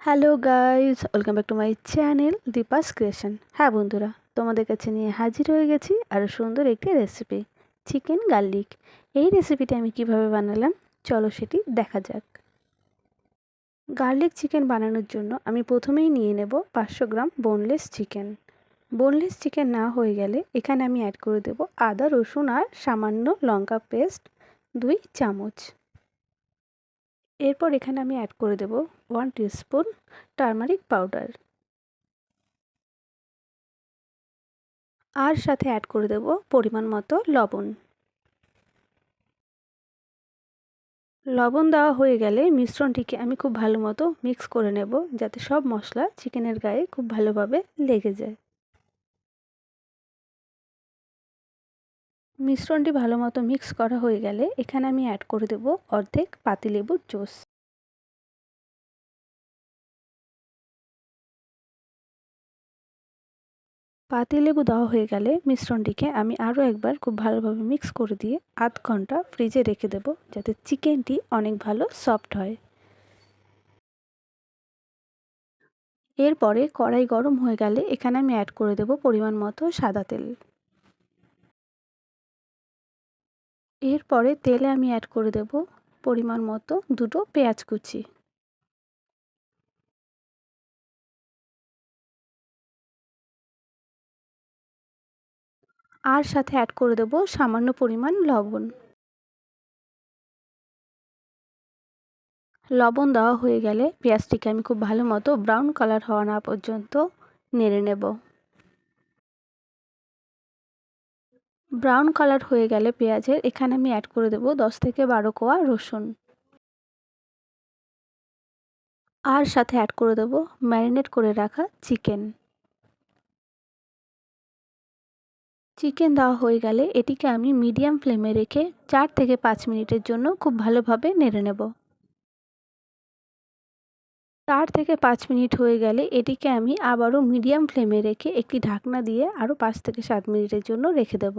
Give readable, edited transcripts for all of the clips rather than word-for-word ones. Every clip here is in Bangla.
Hello guys, welcome back to my channel Deepa's creation. হ্যাঁ বন্ধুরা, তোমাদের কাছে নিয়ে হাজির হয়ে গেছি আরও সুন্দর একটি রেসিপি, চিকেন গার্লিক। এই রেসিপিটি আমি কিভাবে বানালাম চলো সেটি দেখা যাক। গার্লিক চিকেন বানানোর জন্য আমি প্রথমেই নিয়ে নেব 500 গ্রাম বোনলেস চিকেন। বোনলেস চিকেন না হয়ে গেলে এখানে আমি অ্যাড করে দেব আদা রসুন আর সামান্য লঙ্কা পেস্ট 2 চামচ। এরপর এখানে আমি অ্যাড করে দেব 1 টিস্পুন টারমারিক পাউডার, আর সাথে অ্যাড করে দেব পরিমাণ মতো লবণ। লবণ দেওয়া হয়ে গেলে মিশ্রণটিকে আমি খুব ভালো মতো মিক্স করে নেব, যাতে সব মশলা চিকেনের গায়ে খুব ভালোভাবে লেগে যায়। মিশ্রণটি ভালো মতো মিক্স করা হয়ে গেলে এখানে আমি অ্যাড করে দেব অর্ধেক পাতিলেবুর জুস। পাতিলেবু দেওয়া হয়ে গেলে মিশ্রণটিকে আমি আরও একবার খুব ভালোভাবে মিক্স করে দিয়ে আধ ঘন্টা ফ্রিজে রেখে দেব, যাতে চিকেনটি অনেক ভালো সফট হয়। এরপরে কড়াই গরম হয়ে গেলে এখানে আমি অ্যাড করে দেব পরিমাণ মতো সাদা তেল। এরপরে তেলে আমি অ্যাড করে দেব পরিমাণ মতো 2টো পেঁয়াজ কুচি। আর সাথে অ্যাড করে দেব সামান্য পরিমাণ লবণ। লবণ দেওয়া হয়ে গেলে পেঁয়াজটিকে আমি খুব ভালো মতো ব্রাউন কালার হওয়া না পর্যন্ত নেড়ে নেব। ব্রাউন কালার হয়ে গেলে পেঁয়াজের এখানে আমি অ্যাড করে দেব 10 থেকে 12 কোয়া রসুন। আর সাথে অ্যাড করে দেব ম্যারিনেট করে রাখা চিকেন। চিকেন দেওয়া হয়ে গেলে এটিকে আমি মিডিয়াম ফ্লেমে রেখে 4 থেকে 5 মিনিটের জন্য খুব ভালোভাবে নেড়ে নেব। 4 থেকে 5 মিনিট হয়ে গেলে এটিকে আমি আবারও মিডিয়াম ফ্লেমে রেখে একটি ঢাকনা দিয়ে আরও 5 থেকে 7 মিনিটের জন্য রেখে দেব।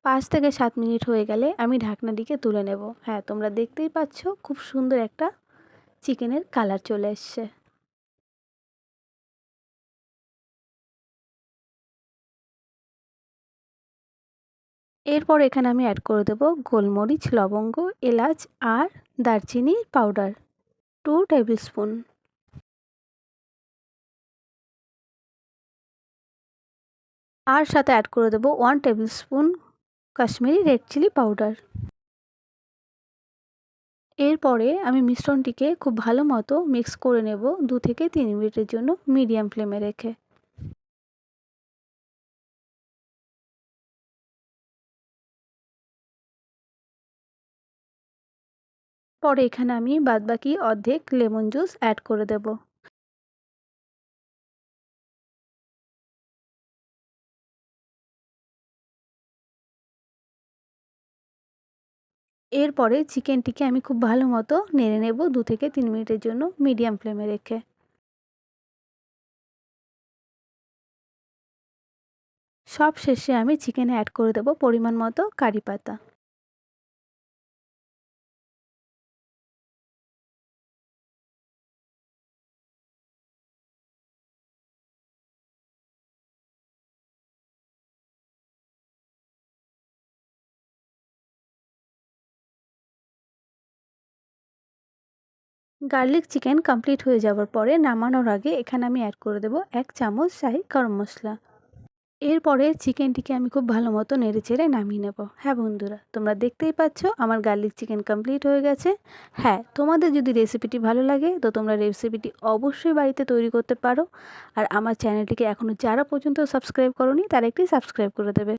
5 থেকে 7 মিনিট হয়ে গেলে আমি ঢাকনাটিকে তুলে নেব। হ্যাঁ, তোমরা দেখতেই পাচ্ছ খুব সুন্দর একটা চিকেনের কালার চলে এসছে। এরপর এখানে আমি অ্যাড করে দেব গোলমরিচ, লবঙ্গ, এলাচ আর দারচিনি পাউডার 2 টেবিল স্পুন। আর সাথে অ্যাড করে দেব 1 tablespoon Kashmiri red chilli powder. এরপরে আমি মিশ্রণটিকে খুব ভালো মতো মিক্স করে নেব 2 থেকে 3 মিনিটের জন্য মিডিয়াম ফ্লেমে রেখে। পরে এখানে আমি বাদবাকি অর্ধেক লেমন জুস অ্যাড করে দেব। এরপরে চিকেনটিকে আমি খুব ভালো মতো নেড়ে নেব 2 থেকে 3 মিনিটের জন্য মিডিয়াম ফ্লেমে রেখে। সব শেষে আমি চিকেনে অ্যাড করে দেব পরিমাণ মতো কারি পাতা। গার্লিক চিকেন কমপ্লিট হয়ে যাওয়ার পরে নামানোর আগে এখানে আমি অ্যাড করে দেব 1 চামচ শাহি গরম মশলা। এরপরে চিকেনটিকে আমি খুব ভালো মতো নেড়েচেড়ে নামিয়ে নেব। হ্যাঁ বন্ধুরা, তোমরা দেখতেই পাচ্ছ আমার গার্লিক চিকেন কমপ্লিট হয়ে গেছে। হ্যাঁ, তোমাদের যদি রেসিপিটি ভালো লাগে তো তোমরা রেসিপিটি অবশ্যই বাড়িতে তৈরি করতে পারো। আর আমার চ্যানেলটিকে এখনও যারা পর্যন্ত সাবস্ক্রাইব করোনি তারা একটি সাবস্ক্রাইব করে দেবে।